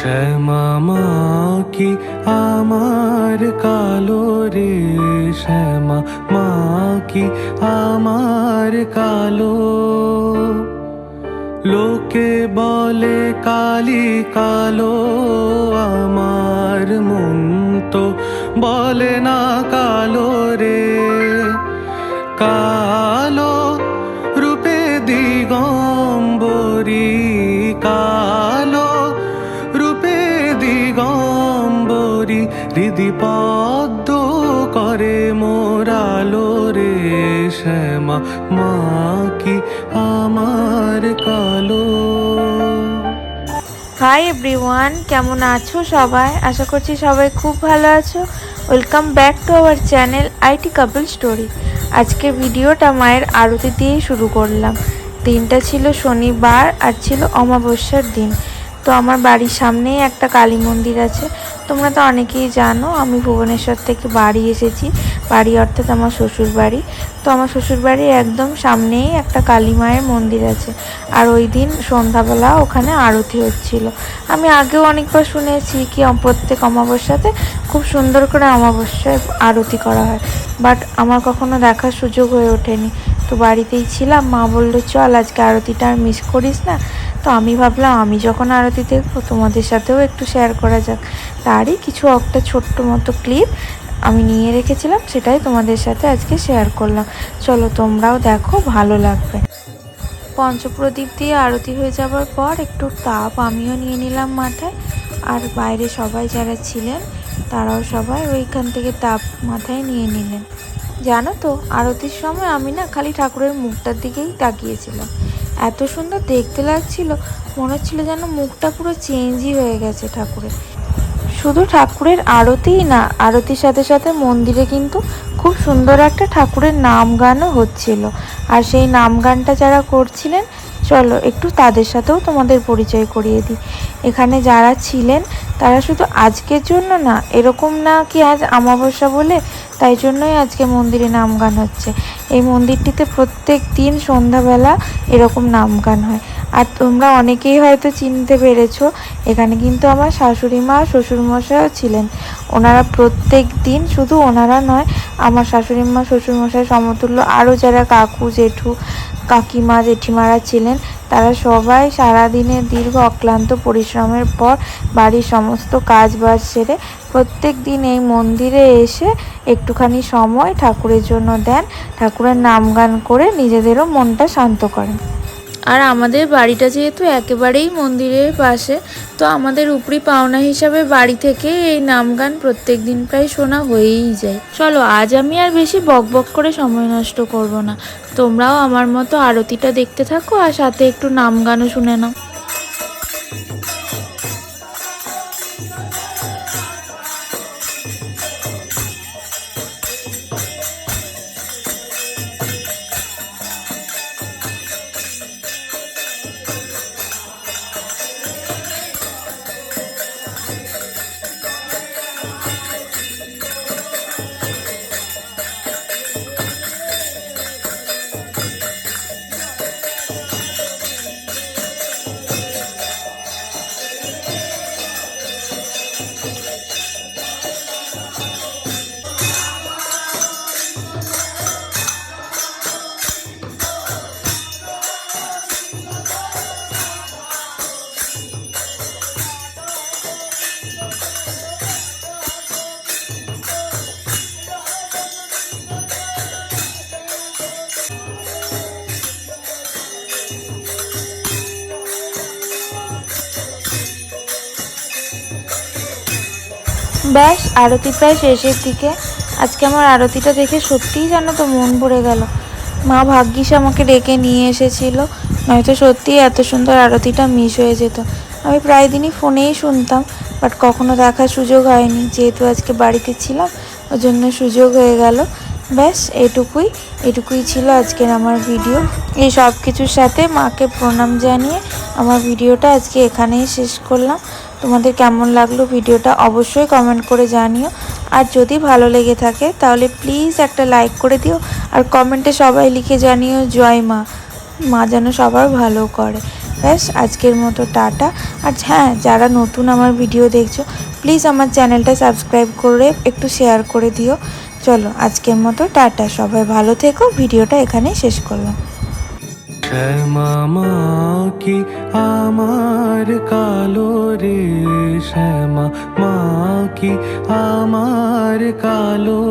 শ্যামা মা কি আমার কালো রে, শ্যামা মা কি আমার কালো। লোকে বলে কালি কালো, আমার মন তো বলে না কালো রে। কালো রূপে দিগম্বরী, কালো রূপে দিগম্বরী, হৃদি পদ্ম করে মোরালো রে। শ্যামা মা কি আমার কালো। হাই এভরিওয়ান, কেমন আছো সবাই? আশা করছি সবাই খুব ভালো আছো। Welcome back to our channel IT couple story. আজকে ভিডিওটা মায়ের আরতি দিয়েই শুরু করলাম। দিনটা ছিল শনিবার আর ছিল অমাবস্যার দিন। তো আমার বাড়ির সামনেই একটা কালী মন্দির আছে। তোমরা তো অনেকেই জানো আমি ভুবনেশ্বর থেকে বাড়ি এসেছি। বাড়ি অর্থাৎ আমার শ্বশুর বাড়ি। তো আমার শ্বশুর বাড়ির একদম সামনেই একটা কালী মায়ের মন্দির আছে। আর ওই দিন সন্ধ্যাবেলা ওখানে আরতি হচ্ছিল। আমি আগেও অনেকবার শুনেছি কি প্রত্যেক অমাবস্যাতে খুব সুন্দর করে অমাবস্যায় আরতি করা হয়, বাট আমার কখনো দেখার সুযোগ হয়ে ওঠেনি। তো বাড়িতেই ছিলাম, মা বললো চল আজকে আরতিটা আর মিস করিস না। তো আমি ভাবলাম আমি যখন আরতি দেখবো তোমাদের সাথেও একটু শেয়ার করা যাক। তারই কিছু একটা ছোট্ট মতো ক্লিপ আমি নিয়ে রেখেছিলাম, সেটাই তোমাদের সাথে আজকে শেয়ার করলাম। চলো তোমরাও দেখো, ভালো লাগবে। পঞ্চপ্রদীপ দিয়ে আরতি হয়ে যাওয়ার পর একটু তাপ আমিও নিয়ে নিলাম মাথায়। আর বাইরে সবাই যারা ছিলেন তারাও সবাই ওইখান থেকে তাপ মাথায় নিয়ে নিলেন। জানো তো, আরতির সময় আমি না খালি ঠাকুরের মুখটার দিকেই তাকিয়েছিলাম। এত সুন্দর দেখতে লাগছিল, মনে হচ্ছিল যেন মুখটা পুরো চেঞ্জই হয়ে গেছে ঠাকুরের। শুধু ঠাকুরের আরতিই না, আরতির সাথে সাথে মন্দিরে কিন্তু খুব সুন্দর একটা ঠাকুরের নাম গানও হচ্ছিল। আর সেই নাম গানটা যারা করছিলেন, চলো একটু তাদের সাথেও তোমাদের পরিচয় করিয়ে দিই। এখানে যারা ছিলেন তারা শুধু আজকের জন্য না, এরকম না কি আজ অমাবস্যা বলে তাই জন্যই আজকে মন্দিরে নাম গান হচ্ছে। এই মন্দিরটিতে প্রত্যেক দিন সন্ধ্যাবেলা এরকম নাম গান হয়। আর তোমরা অনেকেই হয়তো চিনতে পেরেছো, এখানে কিন্তু আমার শাশুড়ি মা শ্বশুরমশাইও ছিলেন। ওনারা প্রত্যেক দিন, শুধু ওনারা নয়, আমার শাশুড়ি মা শ্বশুরমশাই সমতুল্য আরও যারা কাকু জেঠু কাকিমা জেঠিমারা ছিলেন, তারা সবাই সারাদিনের দীর্ঘ অক্লান্ত পরিশ্রমের পর বাড়ির সমস্ত কাজ বাজ সেরে প্রত্যেক দিন এই মন্দিরে এসে একটুখানি সময় ঠাকুরের জন্য দেন। ঠাকুরের নাম গান করে নিজেদেরও মনটা শান্ত করেন। আর আমাদের বাড়িটা যেহেতু একেবারেই মন্দিরের পাশে, তো আমাদের উপরি পাওনা হিসাবে বাড়ি থেকে এই নাম গান প্রত্যেক দিন প্রায় শোনা হয়েই যায়। চলো আজ আমি আর বেশি বক বক করে সময় নষ্ট করব না। তোমরাও আমার মতো আরতিটা দেখতে থাকো আর সাথে একটু নাম গানও শুনে নাও। ব্যাস আরতি প্রায় শেষের দিকে। আজকে আমার আরতিটা দেখে সত্যিই জানো তো মন ভরে গেল। মা ভাগ্যিস আমাকে ডেকে নিয়ে এসেছিল, নয়তো সত্যিই এত সুন্দর আরতিটা মিস হয়ে যেত। আমি প্রায় দিনই ফোনেই শুনতাম, বাট কখনো দেখার সুযোগ হয়নি। যেহেতু আজকে বাড়িতে ছিলাম ওই জন্য সুযোগ হয়ে গেল। ব্যাস এটুকুই ছিল আজকের আমার ভিডিও। এই সব কিছুর সাথে মাকে প্রণাম জানিয়ে আমার ভিডিওটা আজকে এখানেই শেষ করলাম। তোমাদের কেমন লাগলো ভিডিওটা অবশ্যই কমেন্ট করে জানিও। আর যদি ভালো লেগে থাকে তাহলে প্লিজ একটা লাইক করে দিও। আর কমেন্টে সবাই লিখে জানিও জয় মা, মা যেন সবার ভালো করে। ব্যাস আজকের মতো টাটা। আর হ্যাঁ, যারা নতুন আমার ভিডিও দেখছো প্লিজ আমার চ্যানেলটা সাবস্ক্রাইব করে একটু শেয়ার করে দিও। চলো আজকের মতো টাটা, সবাই ভালো থেকো। ভিডিওটা এখানেই শেষ করলাম। শ্যামা মা কি আমার কালো রে, শ্যামা মা কি আমার কালো।